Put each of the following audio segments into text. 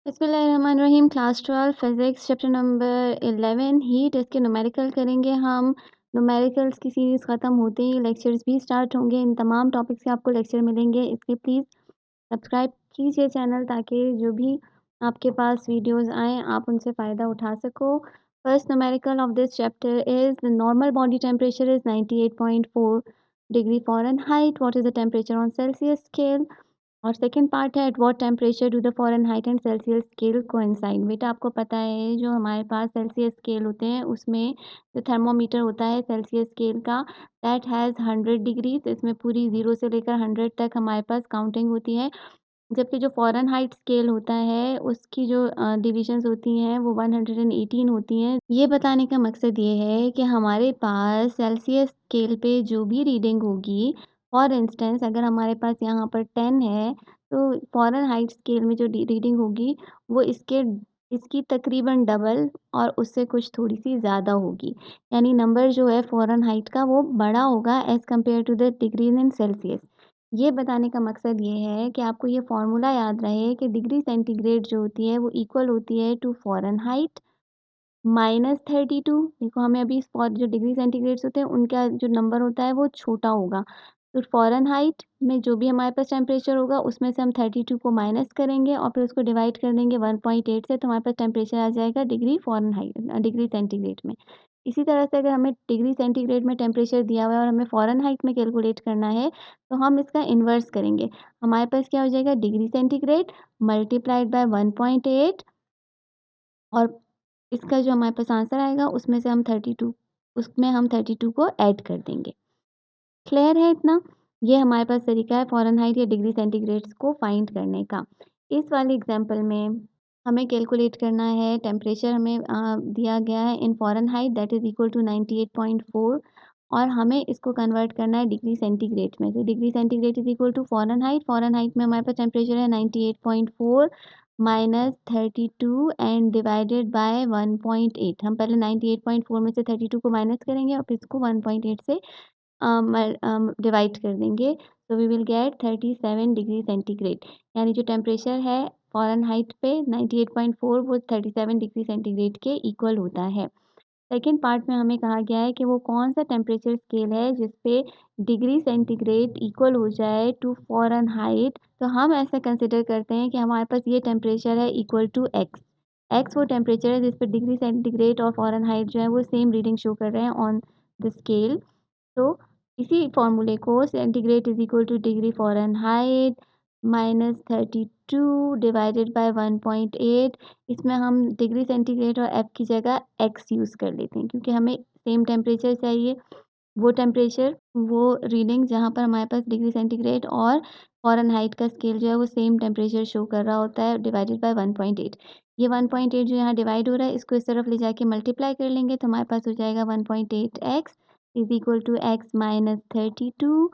बिस्मिल्लाहिर्रहमानिर्रहीम। Class 12 physics chapter number 11 heat, इसके numerical करेंगे हम। न्यूमेरिकल्स की सीरीज़ ख़त्म होते ही लेक्चर्स भी स्टार्ट होंगे। इन तमाम टॉपिक से आपको लेक्चर मिलेंगे, इसलिए प्लीज़ सब्सक्राइब कीजिए चैनल, ताकि जो भी आपके पास वीडियोस आएँ आप उनसे फ़ायदा उठा सको। First numerical of this chapter is the normal body temperature is 98.4 degree Fahrenheit. What is the temperature on Celsius scale. और सेकंड पार्ट है at what temperature do the Fahrenheit and Celsius scale coincide. बेटा आपको पता है जो हमारे पास Celsius scale होते हैं उसमें जो थर्मोमीटर होता है सेल्सियस स्केल का, दैट हैज़ 100 डिग्री। तो इसमें पूरी 0 से लेकर 100 तक हमारे पास काउंटिंग होती है। जबकि जो फ़ारेनहाइट स्केल होता है उसकी जो डिविज़न्स होती हैं वो 118 होती हैं। ये बताने का मकसद ये है कि हमारे पास सेल्सियस स्केल पे जो भी रीडिंग होगी, फॉर इंस्टेंस अगर हमारे पास यहाँ पर 10 है, तो फ़ारेनहाइट स्केल में जो रीडिंग होगी वो इसकी तकरीबन डबल और उससे कुछ थोड़ी-सी ज़्यादा होगी। यानी नंबर जो है फ़ारेनहाइट का वो बड़ा होगा as compare to the degrees in Celsius. ये बताने का मकसद ये है कि आपको ये फ़ॉर्मूला याद रहे कि डिग्री सेंटीग्रेड जो होती है वो इक्वल होती है टू फ़ारेनहाइट -32। देखो हमें अभी फॉर जो डिग्री सेंटीग्रेड्स होते हैं उनका जो नंबर होता है वो छोटा होगा। तो फ़ारेनहाइट में जो भी हमारे पास टेम्परेचर होगा उसमें से हम 32 को माइनस करेंगे और फिर उसको डिवाइड कर देंगे 1.8 से, तो हमारे पास टेम्परेचर आ जाएगा डिग्री सेंटीग्रेड में। इसी तरह से अगर हमें डिग्री सेंटीग्रेड में टेम्परेचर दिया हुआ है और हमें फ़ारेनहाइट में कैलकुलेट करना है, तो हम इसका इन्वर्स करेंगे। हमारे पास क्या हो जाएगा, डिग्री सेंटीग्रेड मल्टीप्लाइड बाय 1.8 और इसका जो हमारे पास आंसर आएगा उसमें हम 32 को ऐड कर देंगे। क्लियर है इतना? ये हमारे पास तरीका है फ़ारेनहाइट या डिग्री सेंटीग्रेड्स को फाइंड करने का। इस वाले एग्ज़ाम्पल में हमें कैलकुलेट करना है टेम्परेचर, हमें दिया गया है in Fahrenheit that is equal to 98.4 और हमें इसको कन्वर्ट करना है डिग्री सेंटीग्रेड में। तो degree centigrade is equal to Fahrenheit में हमारे पास टेम्परेचर है 98.4 माइनस 32 एंड डिवाइडेड बाय 1.8। हम पहले 98.4 में से 32 को माइनस करेंगे और फिर इसको 1.8 से डिवाइड कर देंगे, तो we will get 37 degree centigrade. यानी जो टेम्परेचर है फ़ारेनहाइट पे 98.4 वो 37 डिग्री सेंटीग्रेड के इक्वल होता है। सेकंड पार्ट में हमें कहा गया है कि वो कौन-सा टेम्परेचर स्केल है जिस पे डिग्री सेंटीग्रेड इक्वल हो जाए टू फ़ारेनहाइट। तो हम ऐसा कंसिडर करते हैं कि हमारे पास ये टेम्परेचर है इक्वल टू एक्स। एक्स वो टेम्परेचर है जिस पे डिग्री सेंटीग्रेड और फ़ारेनहाइट जो है वो सेम रीडिंग शो कर रहे हैं ऑन द स्केल। तो इसी फ़ॉर्मूले को centigrade is equal two degree Fahrenheit -32 divided bye 1.8, इसमें हम डिग्री सेंटीग्रेड और एफ की जगह एक्स यूज़ कर लेते हैं क्योंकि हमें सेम टेम्परेचर चाहिए। वो टेम्परेचर वो रीडिंग जहाँ पर हमारे पास डिग्री सेंटीग्रेड और फ़ारेनहाइट का स्केल जो है वो सेम टेम्परेचर शो कर रहा होता है डिवाइडेड बाय 1.8। ये 1.8 जो यहाँ डिवाइड हो रहा है इसको इस तरफ ले जाके मल्टीप्लाई कर लेंगे, तो हमारे पास हो जाएगा 1.8x is equal to x minus 32।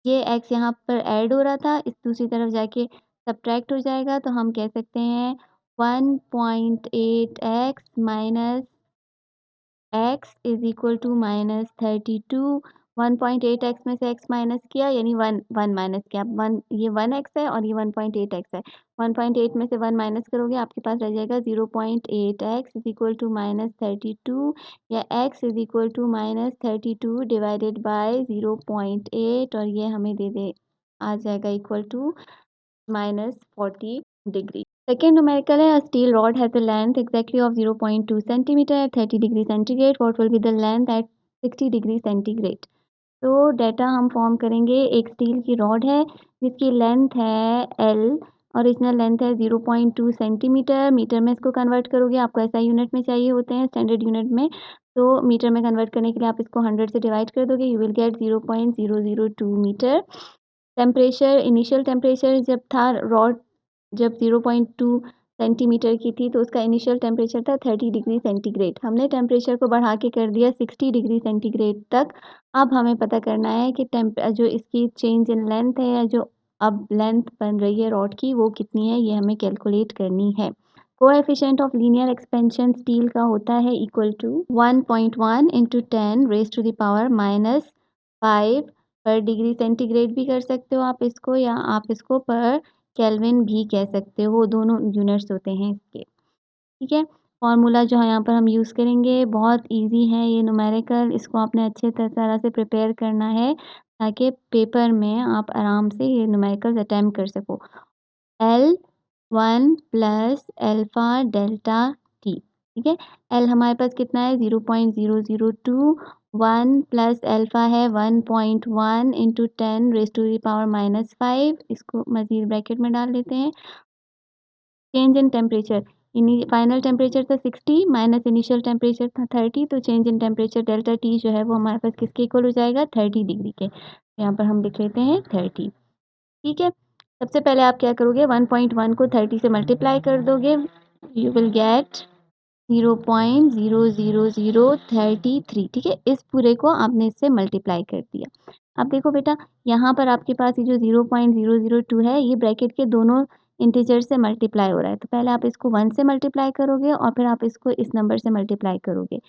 ये x यहाँ पर ऐड हो रहा था, इस दूसरी तरफ जाके सब्ट्रैक्ट हो जाएगा, तो हम कह सकते हैं 1.8x minus x is equal to -32। 1.8x में से x माइनस किया यानी 1 माइनस किया। 1 ये 1x है और ये 1.8x है। 1.8 में से 1 माइनस करोगे आपके पास रह जाएगा 0.8x इज़ इक्वल टू -32 या x is equal to -32 divided by 0.8 और ये हमें आ जाएगा equal to -40 degree. Second numerical है, a steel rod has a length exactly of 0.2 centimeter at 30 degree centigrade. What will be the length at 60 degree centigrade? तो data हम form करेंगे। एक स्टील की रॉड है जिसकी लेंथ है L, ओरिजिनल लेंथ है 0.2 सेंटीमीटर। मीटर में इसको कन्वर्ट करोगे, आपको SI यूनिट में चाहिए होते हैं स्टैंडर्ड यूनिट में, तो मीटर में कन्वर्ट करने के लिए आप इसको 100 से डिवाइड कर दोगे, you will get 0.002 metre. Temperature, initial temperature जब 0.2 सेंटीमीटर की थी तो उसका इनिशियल टेम्परेचर था 30 डिग्री सेंटीग्रेड। हमने टेम्परेचर को बढ़ा के कर दिया 60 डिग्री सेंटीग्रेड तक। अब हमें पता करना है कि जो इसकी चेंज इन लेंथ है या जो अब लेंथ बन रही है रॉड की वो कितनी है, ये हमें कैलकुलेट करनी है। Coefficient of linear expansion steel का होता है equal to 1.1 into 10 raise to the power -5 पर डिग्री सेंटीग्रेड भी कर सकते हो आप इसको, या आप इसको पर केल्विन भी कह सकते हो, दोनों यूनिट्स होते हैं इसके, ठीक है। फॉर्मूला जो है यहाँ पर हम यूज़ करेंगे, बहुत ईज़ी है ये न्यूमेरिकल, इसको आपने अच्छे तरह से प्रिपेयर करना है ताकि पेपर में आप आराम से ये न्यूमेरिकल्स अटेम्प्ट कर सको। L1 plus alpha delta T, ठीक है। L हमारे पास कितना है 0.002, 1 प्लस अल्फ़ा है 1.1 इंटू 10⁻⁻5, इसको मज़ीद ब्रैकेट में डाल देते हैं। Change in temperature, final temperature था 60 माइनस इनिशियल टेम्परेचर था 30, तो change in temperature delta T जो है वो हमारे पास किसके इक्वल हो जाएगा 30 डिग्री के। यहाँ पर हम लिख लेते हैं 30, ठीक है। सबसे पहले आप क्या करोगे 1.1 को 30 से मल्टीप्लाई कर दोगे, यू विल गेट 0.00033, ठीक है। इस पूरे को आपने इससे मल्टीप्लाई कर दिया। अब देखो बेटा, यहाँ पर आपके पास ये जो 0.002 है ये ब्रैकेट के दोनों इंटीजर से मल्टीप्लाई हो रहा है, तो पहले आप इसको 1 से मल्टीप्लाई करोगे और फिर आप इसको इस नंबर से मल्टीप्लाई करोगे।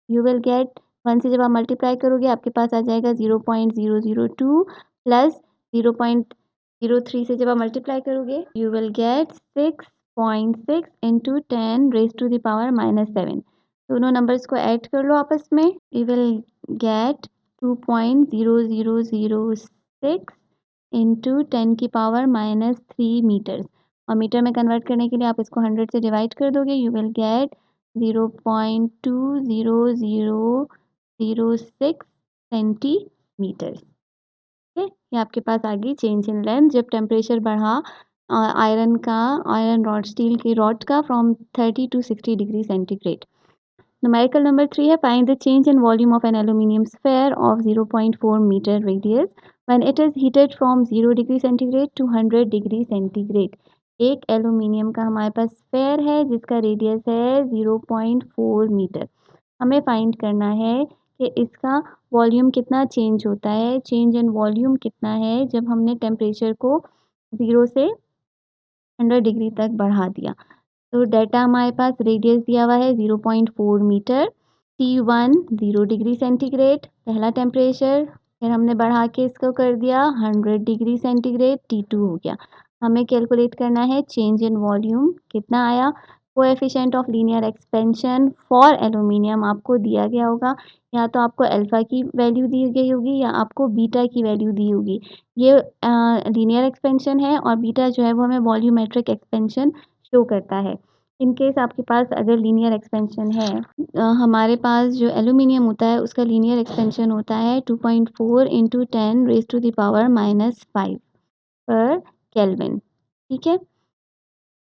यू विल गेट 1 से जब आप मल्टीप्लाई करोगे आपके पास आ जाएगा 0.002 प्लस 0.03 से जब आप मल्टीप्लाई करोगे यू विल गेट 6.6 इंटू 10⁻⁻7। दोनों नंबर्स को ऐड कर लो आपस में, you will get 2.0006 into 10⁻³ metres, और मीटर में कन्वर्ट करने के लिए आप इसको 100 से डिवाइड कर दोगे, यू विल गेट 0.20006 सेंटीमीटर, ठीक है। ये आपके पास आ गई चेंज इन लेंथ जब टेम्परेचर बढ़ा आयरन रॉड स्टील की रॉड का from 30 to 60 degree centigrade. Numerical number 3 है, find the change in volume of an aluminium sphere of 0.4 metre radius when it is heated from 0 degree centigrade to 100 degree centigrade. एक aluminium का हमारे पास sphere है जिसका radius है 0.4 metre. हमें find करना है कि इसका वॉल्यूम कितना चेंज होता है, चेंज इन वॉल्यूम कितना है जब हमने टेम्परेचर को 0 से 100 डिग्री तक बढ़ा दिया। तो डाटा हमारे पास रेडियस दिया हुआ है 0.4 मीटर, T1 0 डिग्री सेंटीग्रेड पहला टेम्परेचर, फिर हमने बढ़ा के इसको कर दिया 100 डिग्री सेंटीग्रेड, T2 हो गया। हमें कैलकुलेट करना है चेंज इन वॉल्यूम कितना आया। Coefficient of linear expansion for aluminium आपको दिया गया होगा, या तो आपको अल्फ़ा की वैल्यू दी गई होगी या आपको बीटा की वैल्यू दी होगी। ये लीनियर एक्सपेंशन है और बीटा जो है वो हमें वॉल्यूमेट्रिक एक्सपेंशन शो करता है। इन केस आपके पास अगर लीनियर एक्सपेंशन है, हमारे पास जो एल्यूमिनियम होता है उसका लीनियर एक्सपेंशन होता है 2.4 इंटू 10⁻⁻5 पर केल्विन, ठीक है।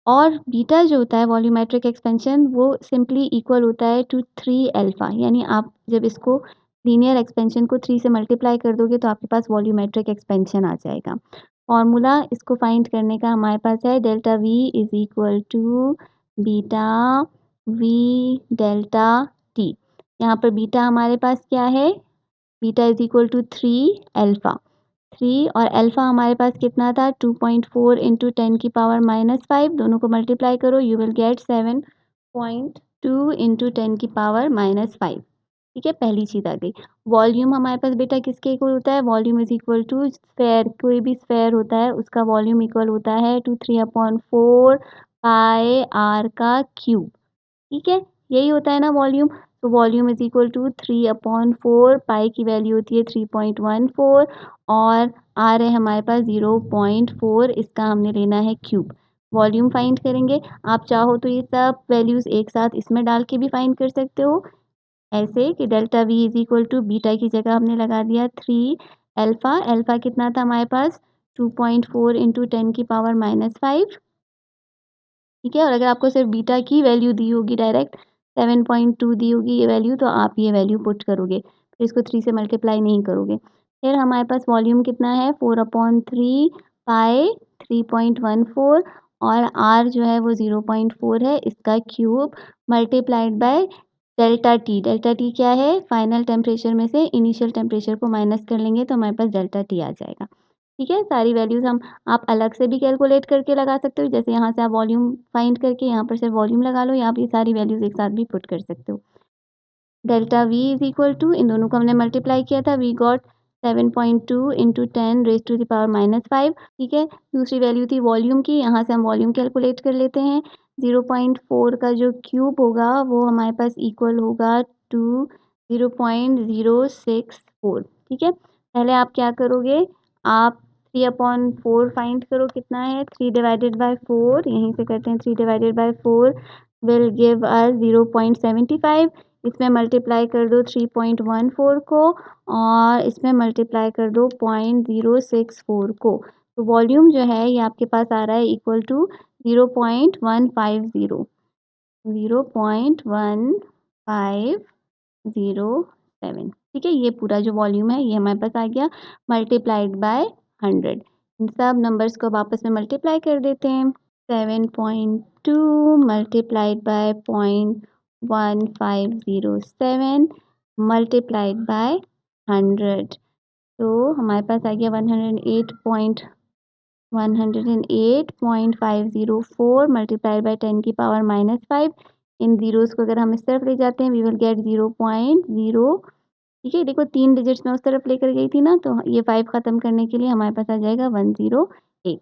और बीटा जो होता है वॉल्यूमेट्रिक एक्सपेंशन वो सिंपली इक्वल होता है टू 3 अल्फ़ा, यानी आप जब इसको लीनियर एक्सपेंशन को 3 से मल्टीप्लाई कर दोगे तो आपके पास वॉल्यूमेट्रिक एक्सपेंशन आ जाएगा। फॉर्मूला इसको फाइंड करने का हमारे पास है delta V is equal to beta V delta T. यहाँ पर बीटा हमारे पास क्या है, beta is equal to 3 alpha, 3 और अल्फ़ा हमारे पास कितना था 2.4 इंटू 10⁻⁻5, दोनों को मल्टीप्लाई करो यू विल गेट 7.2 इंटू 10⁻⁻5, ठीक है। पहली चीज़ आ गई। वॉल्यूम हमारे पास बेटा किसके इक्वल होता है, volume is equal to sphere, कोई भी स्फेयर होता है उसका वॉल्यूम इक्वल होता है टू 3/4 पाई आर का क्यूब, ठीक है। यही होता है ना वॉल्यूम, तो वॉल्यूम इज़ इक्वल टू 3/4, पाई की वैल्यू होती है 3.14 और आर है हमारे पास 0.4, इसका हमने लेना है क्यूब। वॉल्यूम फाइंड करेंगे, आप चाहो तो ये सब वैल्यूज़ एक साथ इसमें डाल के भी फाइंड कर सकते हो, ऐसे कि delta V is equal to beta की जगह हमने लगा दिया 3 अल्फ़ा, अल्फ़ा कितना था हमारे पास 2.4 इंटू 10⁻⁻5, ठीक है। और अगर आपको सिर्फ बीटा की वैल्यू दी होगी डायरेक्ट 7.2 दी होगी ये वैल्यू, तो आप ये वैल्यू पुट करोगे, फिर इसको 3 से मल्टीप्लाई नहीं करोगे। फिर हमारे पास वॉल्यूम कितना है 4/3 पाई 3.14 और आर जो है वो 0.4 है, इसका cube multiplied by delta T. Delta T क्या है, फाइनल टेम्परेचर में से इनिशियल टेम्परेचर को माइनस कर लेंगे तो हमारे पास डेल्टा टी आ जाएगा, ठीक है। सारी वैल्यूज़ हम आप अलग से भी कैलकुलेट करके लगा सकते हो, जैसे यहाँ से आप वॉल्यूम फाइंड करके यहाँ पर सिर्फ वॉल्यूम लगा लो, या आप ये सारी वैल्यूज़ एक साथ भी पुट कर सकते हो। Delta V is equal to, इन दोनों को हमने मल्टीप्लाई किया था, we got 7.2 into 10 raise to the power -5, ठीक है। दूसरी वैल्यू थी वॉल्यूम की, यहाँ से हम वॉल्यूम कैलकुलेट कर लेते हैं। 0.4 का जो क्यूब होगा वो हमारे पास इक्वल होगा टू 0.064, ठीक है। पहले आप क्या करोगे, आप 3/4 फाइंड करो कितना है, 3 डिवाइडेड बाय 4, यहीं से करते हैं, 3 divided by 4 will give us 0.75। इसमें मल्टीप्लाई कर दो 3.14 को और इसमें मल्टीप्लाई कर दो 0.064 को। तो वॉल्यूम जो है ये आपके पास आ रहा है इक्वल टू 0.150, 0.1507, ठीक है। ये पूरा जो वॉल्यूम है ये हमारे पास आ गया मल्टीप्लाइड बाय 100। इन सब नंबर्स को आपस में मल्टीप्लाई कर देते हैं। 7.2 मल्टीप्लाइड बाय 0.1507 मल्टीप्लाइड बाय 100, तो हमारे पास आ गया 108.504 मल्टीप्लाइड बाय 10 की पावर -5। इन ज़ीरोज़ को अगर हम इस तरफ ले जाते हैं वी विल गेट 0.0, ठीक है। देखो 3 डिजिट्स मैं उस तरफ लेकर गई थी ना, तो ये 5 ख़त्म करने के लिए हमारे पास आ जाएगा 108।